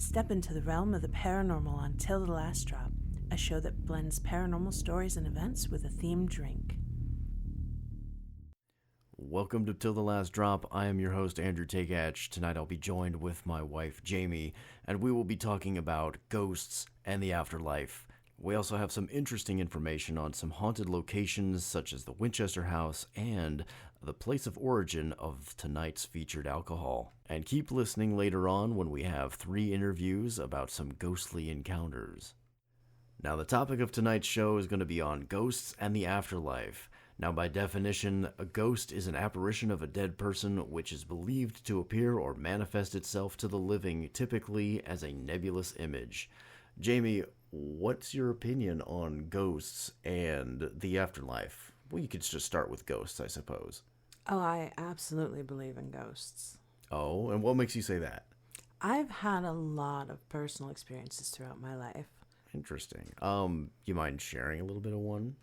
Step into the realm of the paranormal on Till The Last Drop, a show that blends paranormal stories and events with a themed drink. Welcome to Till the Last Drop. I am your host, Andrew Takach. Tonight I'll be joined with my wife, Jamie, and we will be talking about ghosts and the afterlife. We also have some interesting information on some haunted locations such as the Winchester House and the place of origin of tonight's featured alcohol. And keep listening later on when we have 3 interviews about some ghostly encounters. Now, the topic of tonight's show is going to be on ghosts and the afterlife. Now, by definition, a ghost is an apparition of a dead person which is believed to appear or manifest itself to the living, typically as a nebulous image. Jamie, what's your opinion on ghosts and the afterlife? Well, you could just start with ghosts, I suppose. Oh, I absolutely believe in ghosts. Oh, and what makes you say that? I've had a lot of personal experiences throughout my life. Interesting. You mind sharing a little bit of one?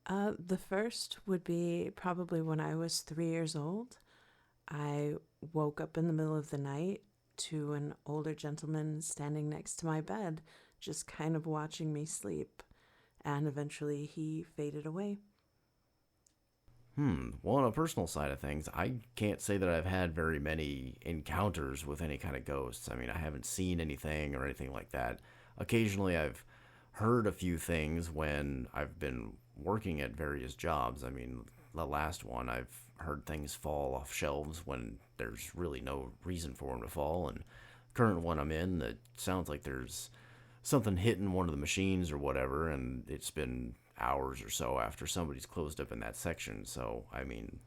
The first would be probably when I was 3 years old. I woke up in the middle of the night to an older gentleman standing next to my bed, just kind of watching me sleep. And eventually he faded away. Well, on a personal side of things, I can't say that I've had very many encounters with any kind of ghosts. I mean, I haven't seen anything or anything like that. Occasionally, I've heard a few things when I've been working at various jobs. I mean, the last one, I've heard things fall off shelves when there's really no reason for them to fall. And current one I'm in, it sounds like there's something hitting one of the machines or whatever, and it's been hours or so after somebody's closed up in that section. So, I mean,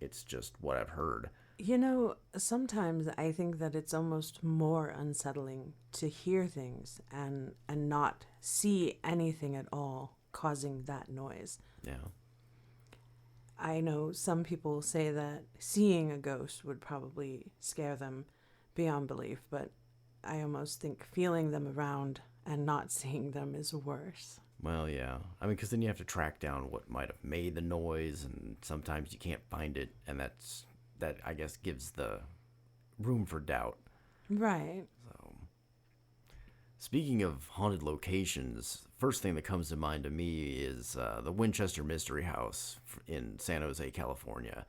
it's just what I've heard. You know, sometimes I think that it's almost more unsettling to hear things and not see anything at all causing that noise. Yeah. I know some people say that seeing a ghost would probably scare them beyond belief, but I almost think feeling them around and not seeing them is worse. Well, yeah. I mean, because then you have to track down what might have made the noise, and sometimes you can't find it, and that, I guess, gives the room for doubt. Right. So, speaking of haunted locations, first thing that comes to mind to me is the Winchester Mystery House in San Jose, California.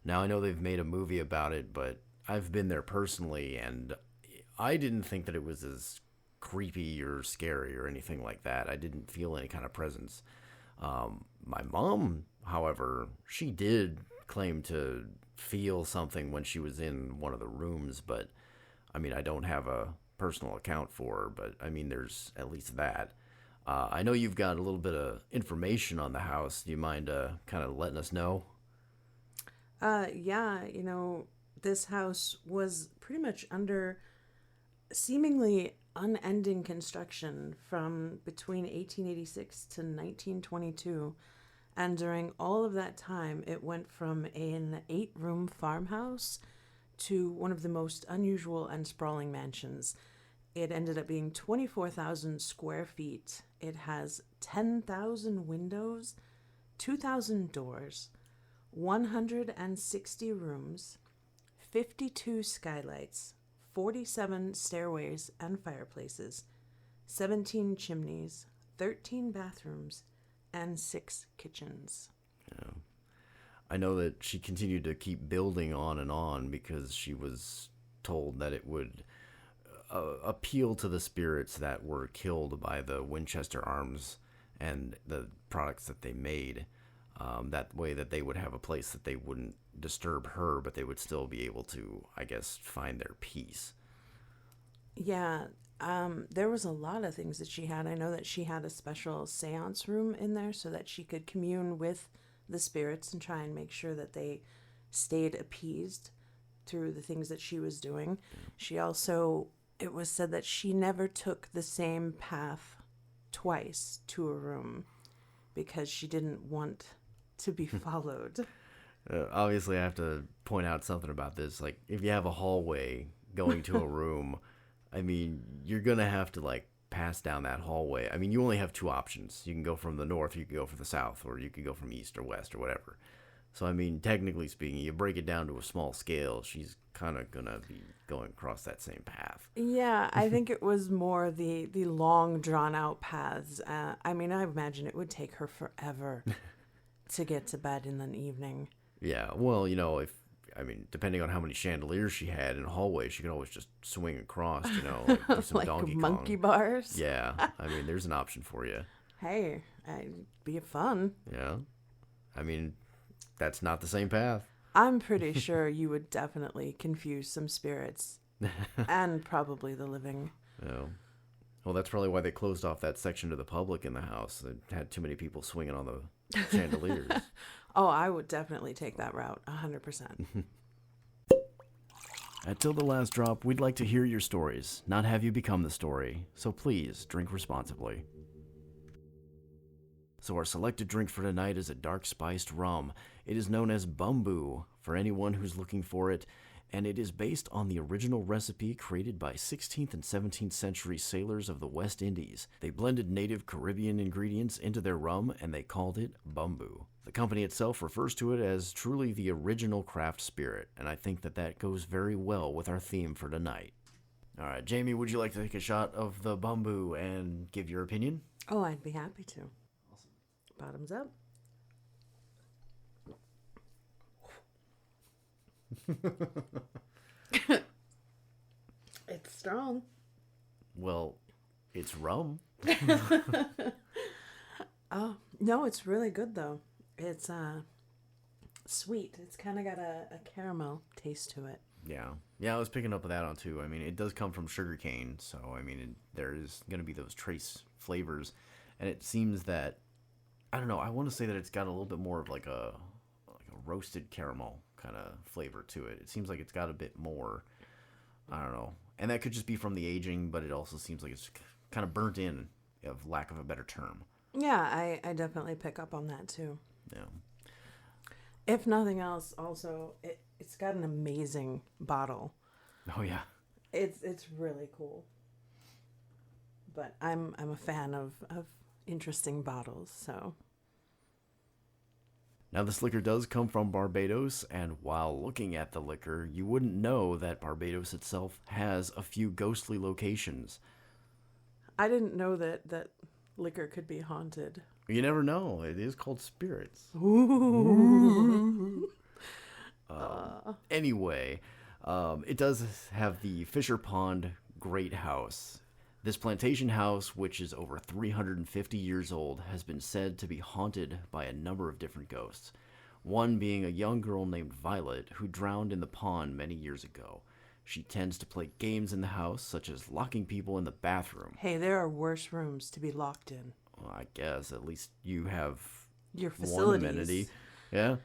Now, I know they've made a movie about it, but I've been there personally, and I didn't think that it was as creepy or scary or anything like that. I didn't feel any kind of presence. My mom, however, she did claim to feel something when she was in one of the rooms, but I mean, I don't have a personal account for her, but I mean, there's at least that. I know you've got a little bit of information on the house. Do you mind kind of letting us know? Yeah, this house was pretty much under seemingly unending construction from between 1886 to 1922. And during all of that time, it went from an 8-room farmhouse to one of the most unusual and sprawling mansions. It ended up being 24,000 square feet. It has 10,000 windows, 2,000 doors, 160 rooms, 52 skylights, 47 stairways and fireplaces, 17 chimneys, 13 bathrooms, and 6 kitchens. Yeah. I know that she continued to keep building on and on because she was told that it would appeal to the spirits that were killed by the Winchester Arms and the products that they made. That way that they would have a place that they wouldn't disturb her, but they would still be able to, I guess, find their peace. Yeah, there was a lot of things that she had. I know that she had a special seance room in there so that she could commune with the spirits and try and make sure that they stayed appeased through the things that she was doing. She also, it was said that she never took the same path twice to a room because she didn't want to be followed. Obviously, I have to point out something about this. Like, if you have a hallway going to a room, I mean, you're going to have to, like, pass down that hallway. I mean, you only have 2 options. You can go from the north, you can go from the south, or you can go from east or west or whatever. So, I mean, technically speaking, you break it down to a small scale, she's kind of going to be going across that same path. Yeah, I think it was more the long, drawn-out paths. I mean, I imagine it would take her forever to get to bed in the evening. Yeah, well, depending on how many chandeliers she had in a hallway, she could always just swing across, like do some Like Donkey monkey Kong. bars? Yeah, I mean, there's an option for you. Hey, it'd be fun. Yeah, I mean, that's not the same path. I'm pretty sure you would definitely confuse some spirits. And probably the living. Yeah. Well, that's probably why they closed off that section to the public in the house. It had too many people swinging on the chandeliers. Oh, I would definitely take that route, 100%. At Till the Last Drop, we'd like to hear your stories, not have you become the story. So please, drink responsibly. So our selected drink for tonight is a dark spiced rum. It is known as Bumbu for anyone who's looking for it, and it is based on the original recipe created by 16th and 17th century sailors of the West Indies. They blended native Caribbean ingredients into their rum, and they called it Bumbu. The company itself refers to it as truly the original craft spirit, and I think that goes very well with our theme for tonight. All right, Jamie, would you like to take a shot of the Bumbu and give your opinion? Oh, I'd be happy to. Awesome. Bottoms up. It's strong. Well, it's rum. Oh, no, it's really good though. It's sweet. It's kind of got a caramel taste to it. Yeah. Yeah, I was picking up with that on too. I mean, it does come from sugarcane, so I mean, there is going to be those trace flavors, and it seems that, I don't know, I want to say that it's got a little bit more of like a roasted caramel kind of flavor to it. It seems like it's got a bit more, I don't know, and that could just be from the aging, but it also seems like it's kind of burnt in, of lack of a better term. Yeah, I definitely pick up on that too. Yeah. If nothing else, also it's got an amazing bottle. Oh yeah. It's really cool. But I'm a fan of interesting bottles, so. Now, this liquor does come from Barbados, and while looking at the liquor, you wouldn't know that Barbados itself has a few ghostly locations. I didn't know that liquor could be haunted. You never know. It is called spirits. Ooh. Anyway, it does have the Fisher Pond Great House. This plantation house, which is over 350 years old, has been said to be haunted by a number of different ghosts. One being a young girl named Violet who drowned in the pond many years ago. She tends to play games in the house, such as locking people in the bathroom. Hey, there are worse rooms to be locked in. Well, I guess at least you have Your facilities. one amenity. Yeah.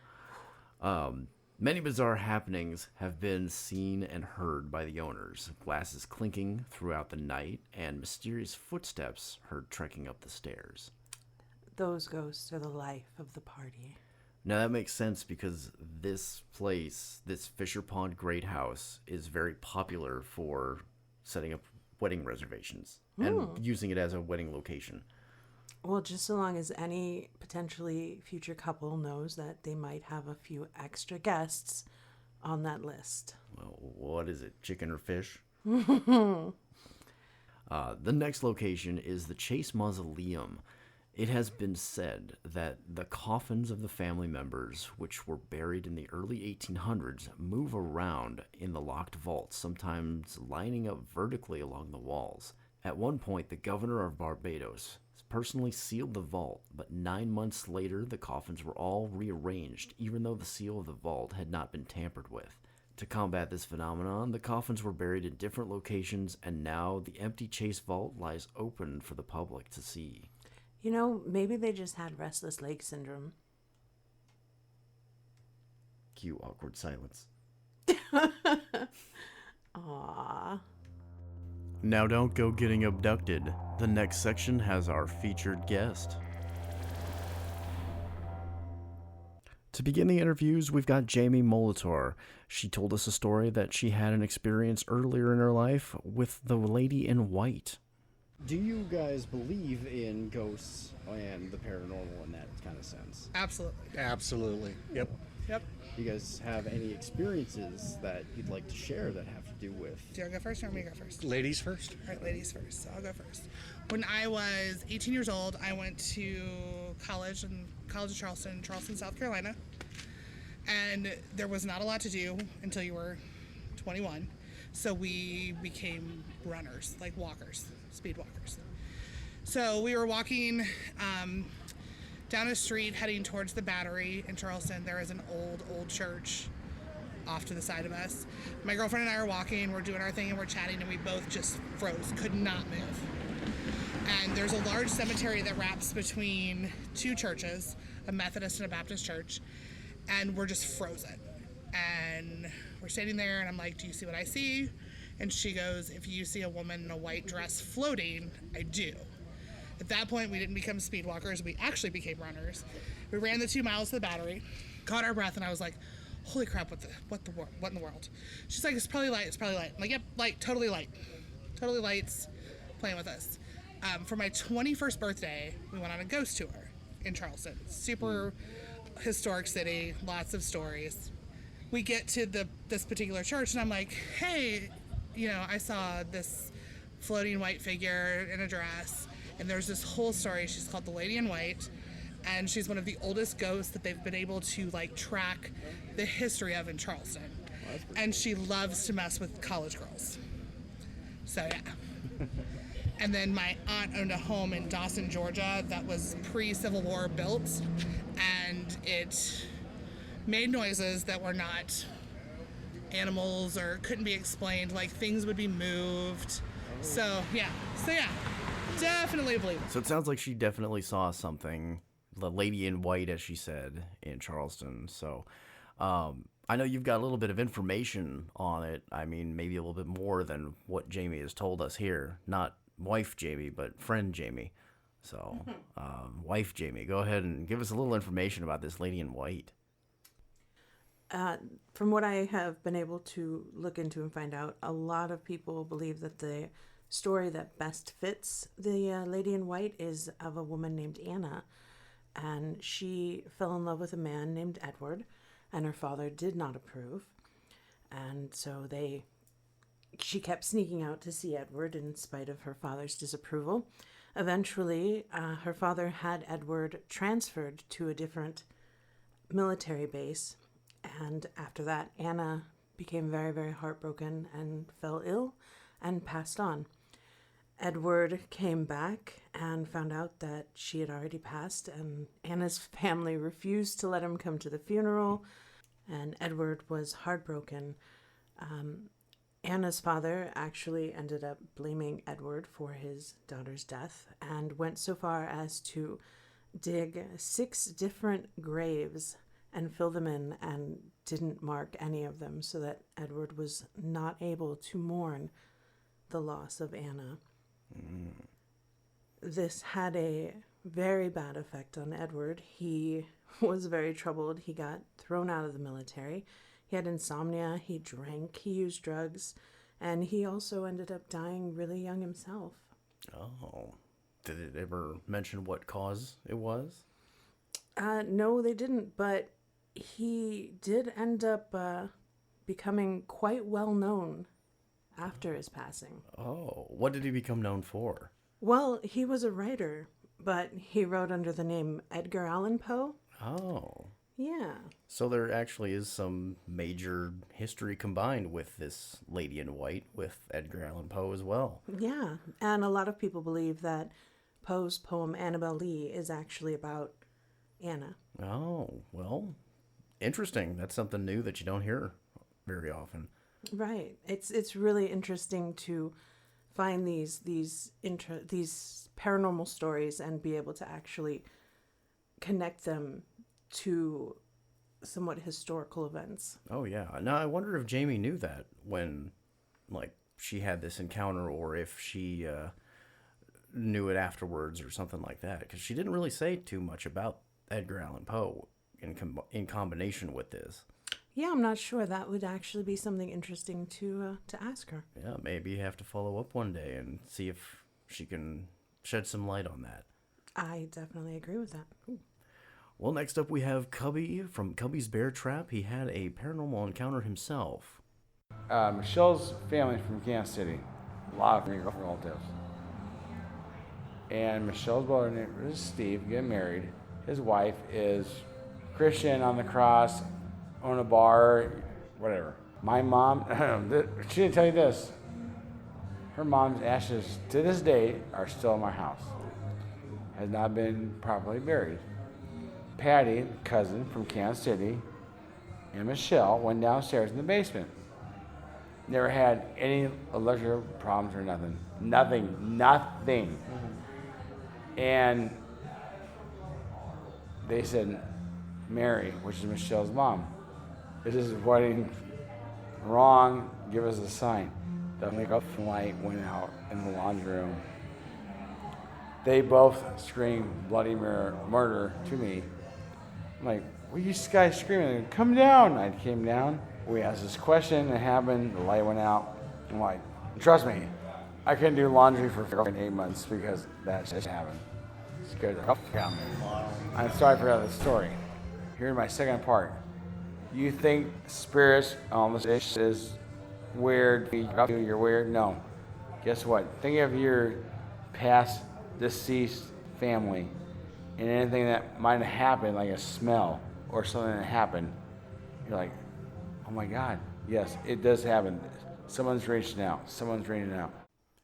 Many bizarre happenings have been seen and heard by the owners. Glasses clinking throughout the night and mysterious footsteps heard trekking up the stairs. Those ghosts are the life of the party. Now that makes sense because this place, this Fisher Pond Great House, is very popular for setting up wedding reservations and using it as a wedding location. Well, just so long as any potentially future couple knows that they might have a few extra guests on that list. Well, what is it, chicken or fish? The next location is the Chase Mausoleum. It has been said that the coffins of the family members, which were buried in the early 1800s, move around in the locked vaults, sometimes lining up vertically along the walls. At one point, the governor of Barbados personally sealed the vault, but 9 months later, the coffins were all rearranged, even though the seal of the vault had not been tampered with. To combat this phenomenon, the coffins were buried in different locations, and now the empty Chase vault lies open for the public to see. You know, maybe they just had restless leg syndrome. Cue awkward silence. Aww. Now don't go getting abducted. The next section has our featured guest. To begin the interviews, we've got Jamie Molitor. She told us a story that she had an experience earlier in her life with the lady in white. Do you guys believe in ghosts and the paranormal in that kind of sense? Absolutely. Absolutely. Yep. Yep. Do you guys have any experiences that you'd like to share that have to do with? Do you want to go first or want me to go first? Ladies first. All right, ladies first. So I'll go first. When I was 18 years old, I went to college of Charleston, South Carolina. And there was not a lot to do until you were 21. So we became runners, like walkers, speed walkers. So we were walking down a street heading towards the Battery in Charleston. There is an old church off to the side of us. My girlfriend and I are walking, we're doing our thing and we're chatting, and we both just froze, could not move. And there's a large cemetery that wraps between two churches, a Methodist and a Baptist church, and we're just frozen. And we're standing there and I'm like, do you see what I see? And she goes, if you see a woman in a white dress floating, I do. At that point, we didn't become speed walkers, we actually became runners. We ran the 2 miles to the Battery, caught our breath, and I was like, holy crap, what in the world? She's like, it's probably light. I'm like, yep, light, totally lights, playing with us. For my 21st birthday, we went on a ghost tour in Charleston. Super historic city, lots of stories. We get to this particular church, and I'm like, hey, I saw this floating white figure in a dress, and there's this whole story. She's called the Lady in White, and she's one of the oldest ghosts that they've been able to track the history of in Charleston. And she loves to mess with college girls. So yeah. And then my aunt owned a home in Dawson, Georgia that was pre-Civil War built, and it made noises that were not animals or couldn't be explained, like things would be moved. So yeah, definitely believe it. So it sounds like she definitely saw something, the Lady in White, as she said, in Charleston. So I know you've got a little bit of information on it. I mean, maybe a little bit more than what Jamie has told us here. Not wife Jamie, but friend Jamie. So, wife Jamie, go ahead and give us a little information about this Lady in White. From what I have been able to look into and find out, a lot of people believe that the story that best fits the Lady in White is of a woman named Anna, and she fell in love with a man named Edward, and her father did not approve, and so she kept sneaking out to see Edward in spite of her father's disapproval. Eventually, her father had Edward transferred to a different military base, and after that, Anna became very, very heartbroken and fell ill and passed on. Edward came back and found out that she had already passed, and Anna's family refused to let him come to the funeral, and Edward was heartbroken. Anna's father actually ended up blaming Edward for his daughter's death and went so far as to dig 6 different graves and fill them in, and didn't mark any of them so that Edward was not able to mourn the loss of Anna. This had a very bad effect on Edward. He was very troubled. He got thrown out of the military. He had insomnia, he drank, he used drugs, and he also ended up dying really young himself. Oh. Did it ever mention what cause it was? No, they didn't, but he did end up becoming quite well known after his passing. Oh, what did he become known for? Well, he was a writer, but he wrote under the name Edgar Allan Poe. Oh. Yeah. So there actually is some major history combined with this Lady in White with Edgar Allan Poe as well. Yeah, and a lot of people believe that Poe's poem Annabel Lee is actually about Anna. Oh, well, interesting. That's something new that you don't hear very often. Right. It's really interesting to find these paranormal stories and be able to actually connect them to somewhat historical events. Oh, yeah. Now, I wonder if Jamie knew that when, she had this encounter, or if she knew it afterwards or something like that, because she didn't really say too much about Edgar Allan Poe in combination with this. Yeah, I'm not sure. That would actually be something interesting to ask her. Yeah, maybe you have to follow up one day and see if she can shed some light on that. I definitely agree with that. Ooh. Well, next up we have Cubby from Cubby's Bear Trap. He had a paranormal encounter himself. Michelle's family from Kansas City. A lot of relatives. And Michelle's brother is Steve, getting married. His wife is Christian, on the cross, own a bar, whatever. My mom, she didn't tell you this. Her mom's ashes to this day are still in my house. Has not been properly buried. Patty, cousin from Kansas City, and Michelle went downstairs in the basement. Never had any electrical problems or nothing. Nothing. And they said, Mary, which is Michelle's mom, this is wedding wrong, give us a sign. The makeup light went out in the laundry room. They both screamed bloody murder to me. I'm like, what are you guys screaming? Come down. I came down. We asked this question, it happened, the light went out. I'm like, trust me, I couldn't do laundry for 8 months because that just happened. Scared the fuck out of me. I'm sorry for the story. Here's my second part. You think spirits, this is weird, you're weird? No. Guess what? Think of your past deceased family and anything that might have happened, like a smell or something that happened. You're like, oh my God, yes, it does happen. Someone's reaching out.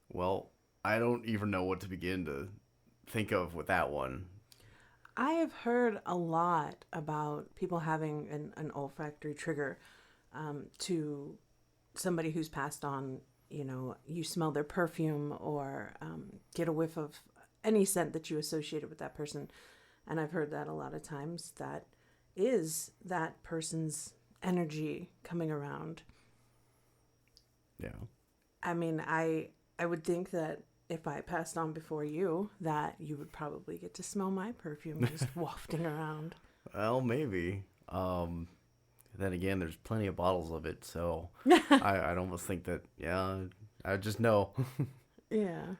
Well, I don't even know what to begin to think of with that one. I have heard a lot about people having an olfactory trigger to somebody who's passed on. You know, you smell their perfume or get a whiff of any scent that you associated with that person. And I've heard that a lot of times that is that person's energy coming around. Yeah. I mean, I would think that if I passed on before you, that you would probably get to smell my perfume just wafting around. Well, maybe. Then again, there's plenty of bottles of it, so I'd almost think that, yeah, I just know. Yeah.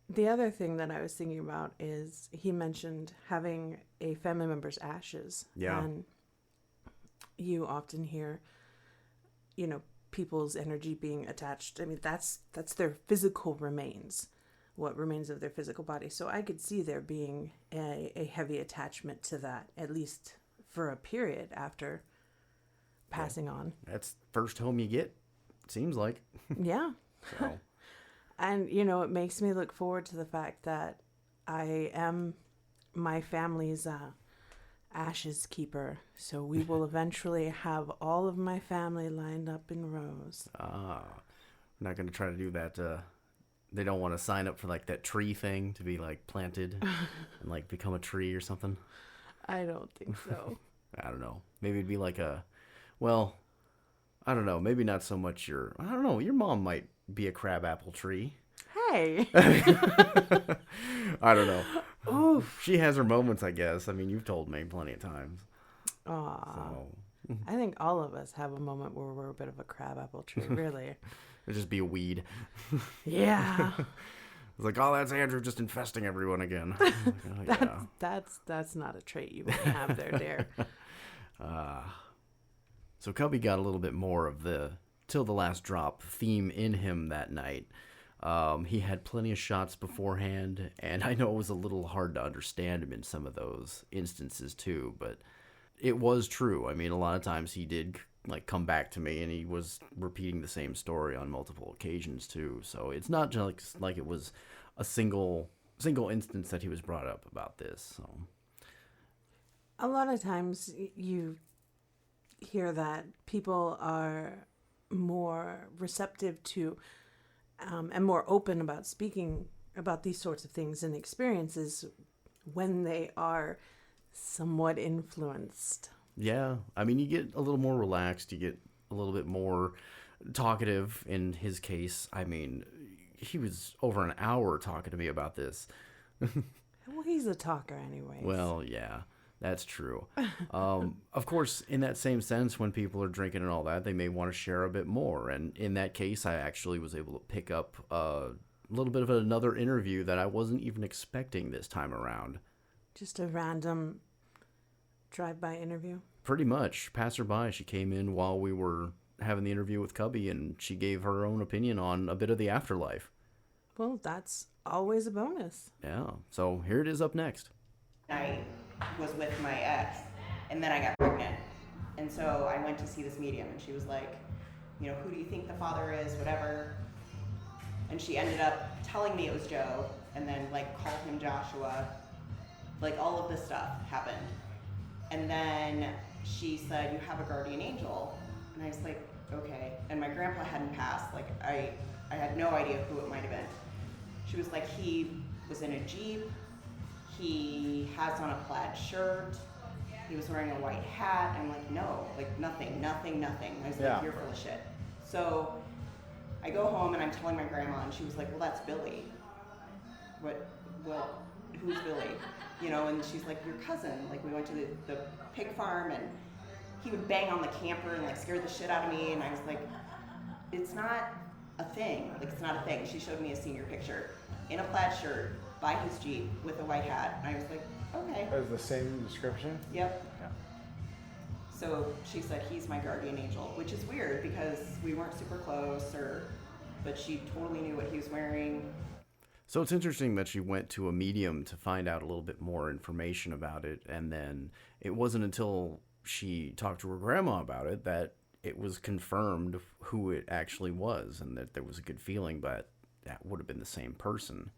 The other thing that I was thinking about is he mentioned having a family member's ashes. Yeah. And you often hear, you know, people's energy being attached. I mean, that's their physical remains, what remains of their physical body. So I could see there being a heavy attachment to that, at least for a period after passing on. That's first home you get, seems like. Yeah. So. And, you know, it makes me look forward to the fact that I am my family's ashes keeper. So we will eventually have all of my family lined up in rows. I'm not going to try to do that. They don't want to sign up for like that tree thing to be like planted and like become a tree or something. I don't think so. I don't know. Maybe it'd be like well, I don't know. Maybe not so much your mom might be a crabapple tree. Hey. I don't know. Oof. She has her moments, I guess. I mean, you've told me plenty of times. Aw. So. I think all of us have a moment where we're a bit of a crabapple tree, really. It'd just be a weed. Yeah. It's like, oh, that's Andrew just infesting everyone again. That's not a trait you may have there, dear. So Cubby got a little bit more of the Till the Last Drop theme in him that night. He had plenty of shots beforehand, and I know it was a little hard to understand him in some of those instances too, but it was true. I mean, a lot of times he did like come back to me, and he was repeating the same story on multiple occasions too. So it's not just like it was a single instance that he was brought up about this. So A lot of times you hear that people are more receptive to and more open about speaking about these sorts of things and experiences when they are somewhat influenced. yeah, I mean, you get a little more relaxed, you get a little bit more talkative in his case. I mean, he was over an hour talking to me about this. Well, he's a talker anyways. Well, yeah, that's true. Of course, in that same sense, when people are drinking and all that, they may want to share a bit more. And in that case, I actually was able to pick up a little bit of another interview that I wasn't even expecting this time around. Just a random drive-by interview. Pretty much. Passerby, she came in while we were having the interview with Cubby, and she gave her own opinion on a bit of the afterlife. Well, that's always a bonus. Yeah. So here it is up next. I was with my ex, and then I got pregnant. And so I went to see this medium, and she was like, you know, who do you think the father is, whatever. And she ended up telling me it was Joe, and then like called him Joshua. Like all of this stuff happened. And then she said, you have a guardian angel. And I was like, okay. And my grandpa hadn't passed. Like I had no idea who it might have been. She was like, he was in a Jeep. He has on a plaid shirt. He was wearing a white hat. I'm like, no, like nothing. I was like, you're full of shit. So I go home and I'm telling my grandma, and she was like, well, that's Billy. What, who's Billy? You know, and she's like, your cousin. Like, we went to the pig farm, and he would bang on the camper and like scare the shit out of me. And I was like, it's not a thing. Like, it's not a thing. She showed me a senior picture in a plaid shirt by his Jeep with a white hat. And I was like, okay. That was the same description? Yep. Yeah. So she said, he's my guardian angel, which is weird because we weren't super close, but she totally knew what he was wearing. So it's interesting that she went to a medium to find out a little bit more information about it, and then it wasn't until she talked to her grandma about it that it was confirmed who it actually was, and that there was a good feeling that that would have been the same person.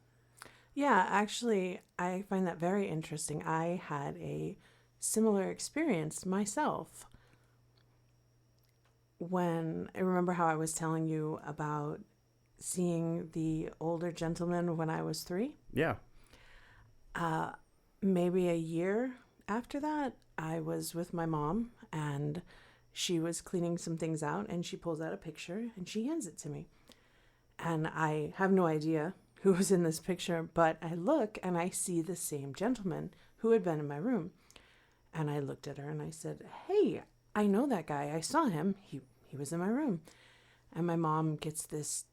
Yeah, actually, I find that very interesting. I had a similar experience myself. When I remember how I was telling you about seeing the older gentleman when I was 3. Yeah. Maybe a year after that, I was with my mom, and she was cleaning some things out, and she pulls out a picture and she hands it to me. And I have no idea who was in this picture, but I look and I see the same gentleman who had been in my room. And I looked at her and I said, hey, I know that guy. I saw him. He was in my room. And my mom gets this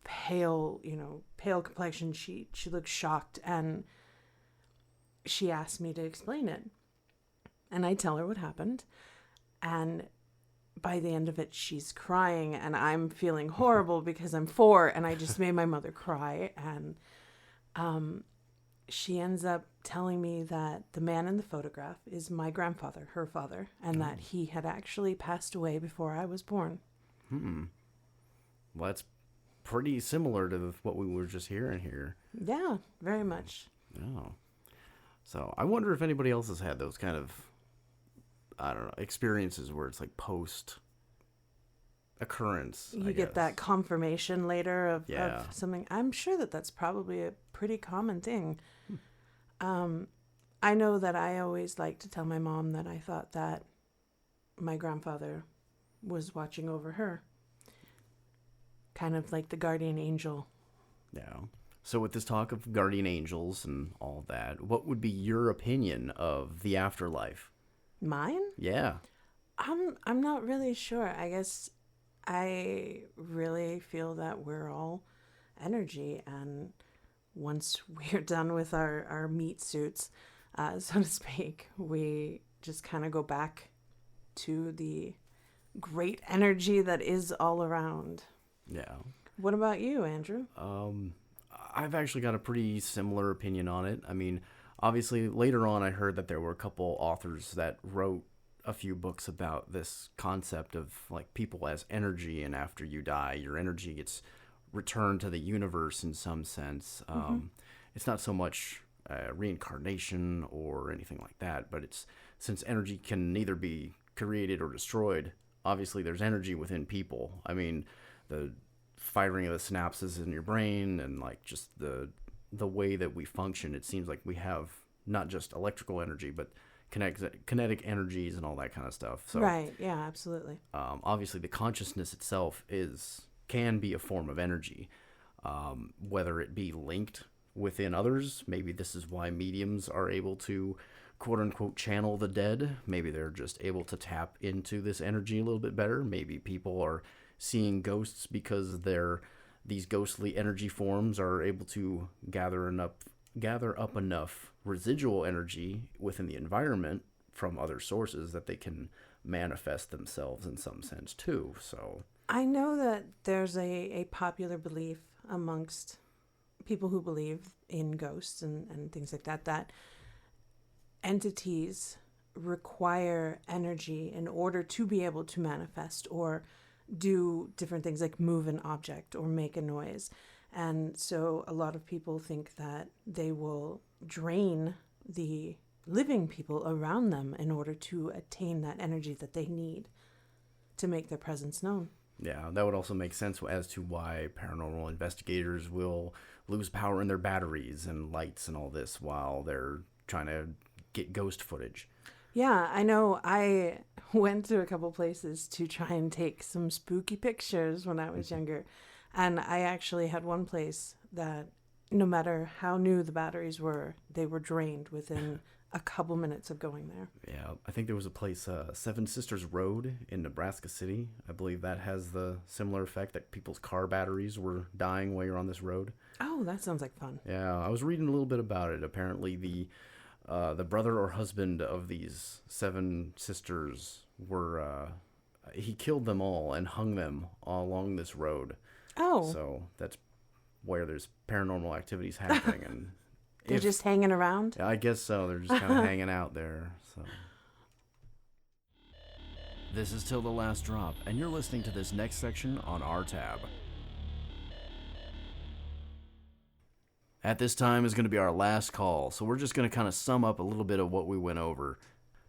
pale complexion. She looks shocked, and she asked me to explain it. And I tell her what happened. And by the end of it, she's crying, and I'm feeling horrible because I'm 4 and I just made my mother cry. And she ends up telling me that the man in the photograph is my grandfather, her father, and that he had actually passed away before I was born. Well, that's pretty similar to what we were just hearing here. Yeah, very much. Oh. So I wonder if anybody else has had those kind of, I don't know, experiences where it's like post occurrence. You get that confirmation later of something. I'm sure that that's probably a pretty common thing. I know that I always like to tell my mom that I thought that my grandfather was watching over her. Kind of like the guardian angel. Yeah. So with this talk of guardian angels and all that, what would be your opinion of the afterlife? Mine? Yeah. I'm not really sure. I guess I really feel that we're all energy, and once we're done with our meat suits, so to speak, we just kind of go back to the great energy that is all around. Yeah. What about you, Andrew? I've actually got a pretty similar opinion on it. I mean, obviously, later on, I heard that there were a couple authors that wrote a few books about this concept of like people as energy, and after you die, your energy gets returned to the universe in some sense. It's not so much reincarnation or anything like that, but it's since energy can neither be created or destroyed. Obviously, there's energy within people. I mean, the firing of the synapses in your brain and like just the way that we function, it seems like we have not just electrical energy, but kinetic energies and all that kind of stuff. So, right. Yeah, absolutely. Obviously, the consciousness itself can be a form of energy, whether it be linked within others. Maybe this is why mediums are able to quote unquote channel the dead. Maybe they're just able to tap into this energy a little bit better. Maybe people are seeing ghosts because these ghostly energy forms are able to gather up enough residual energy within the environment from other sources that they can manifest themselves in some sense too. So I know that there's a popular belief amongst people who believe in ghosts and things like that, that entities require energy in order to be able to manifest or do different things like move an object or make a noise. And so a lot of people think that they will drain the living people around them in order to attain that energy that they need to make their presence known. yeah, that would also make sense as to why paranormal investigators will lose power in their batteries and lights and all this while they're trying to get ghost footage. Yeah, I know. I went to a couple places to try and take some spooky pictures when I was younger. And I actually had one place that no matter how new the batteries were, they were drained within a couple minutes of going there. Yeah, I think there was a place, Seven Sisters Road in Nebraska City. I believe that has the similar effect, that people's car batteries were dying while you're on this road. Oh, that sounds like fun. Yeah, I was reading a little bit about it. Apparently, the brother or husband of these seven sisters were, he killed them all and hung them all along this road. Oh. So that's where there's paranormal activities happening. And They're just hanging around? I guess so. They're just kind of hanging out there. So this is Till the Last Drop, and you're listening to this next section on our tab. At this time is going to be our last call, so we're just going to kind of sum up a little bit of what we went over.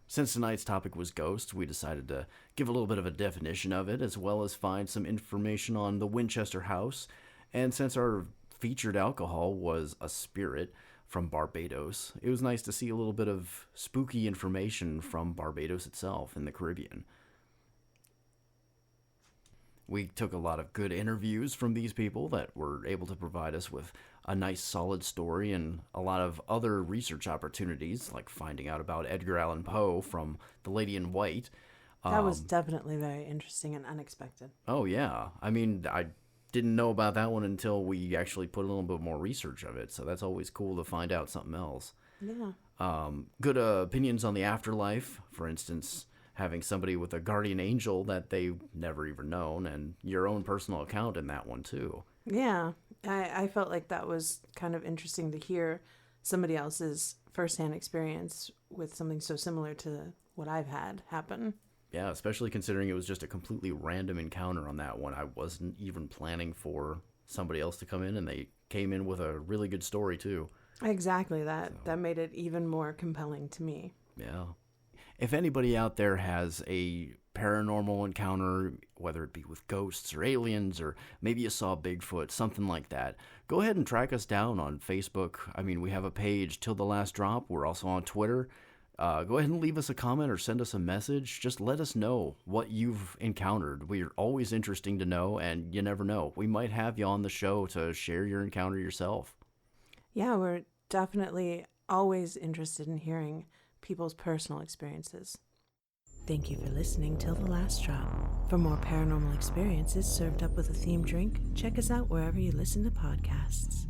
Since tonight's topic was ghosts, we decided to give a little bit of a definition of it, as well as find some information on the Winchester house. And since our featured alcohol was a spirit from Barbados, it was nice to see a little bit of spooky information from Barbados itself in the Caribbean. We took a lot of good interviews from these people that were able to provide us with a nice solid story and a lot of other research opportunities, like finding out about Edgar Allan Poe from The Lady in White. That was definitely very interesting and unexpected. Oh, yeah. I mean, I didn't know about that one until we actually put a little bit more research of it, so that's always cool to find out something else. Yeah. Good opinions on the afterlife, for instance, having somebody with a guardian angel that they've never even known, and your own personal account in that one, too. Yeah. I felt like that was kind of interesting to hear somebody else's firsthand experience with something so similar to what I've had happen. Yeah, especially considering it was just a completely random encounter on that one. I wasn't even planning for somebody else to come in, and they came in with a really good story, too. Exactly. That made it even more compelling to me. Yeah. If anybody out there has a paranormal encounter, whether it be with ghosts or aliens, or maybe you saw Bigfoot, something like that, go ahead and track us down on Facebook. I mean, we have a page, Till the Last Drop. We're also on Twitter. Go ahead and leave us a comment or send us a message. Just let us know what you've encountered. We're always interesting to know, and you never know. We might have you on the show to share your encounter yourself. Yeah, we're definitely always interested in hearing people's personal experiences. Thank you for listening Till the Last Drop. For more paranormal experiences served up with a themed drink, check us out wherever you listen to podcasts.